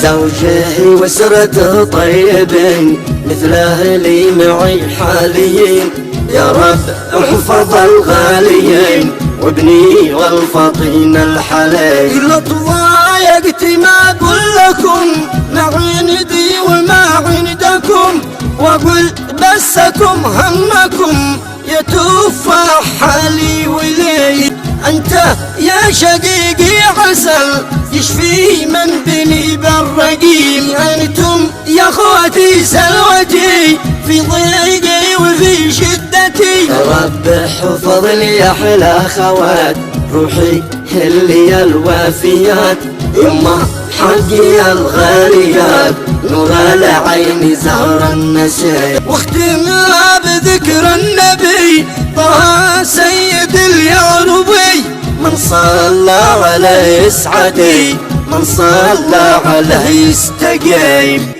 زوجه واسرته طيبين مثل اهلي معي حاليين. يا رب احفظ الغاليين وابني والفطين الحليل. لو تضايقت ما اقول لكم ما عندي وما عندكم، واقول بسكم همكم يا تفاح حالي ولي. انت يا شقيقي عسل يشفي من بني بالرقيم، انتم يا اخوتي سلوتي في ضيقي وفي شدتي. يا رب احفظ لي احلى خوات روحي اللي الوافيات، يما حقي الغاليات نور العين زهر النسيم. واختمها بذكر النبي طه سيد اليعربي، من صلى عليه يسعدي من صلى عليه يستقيم.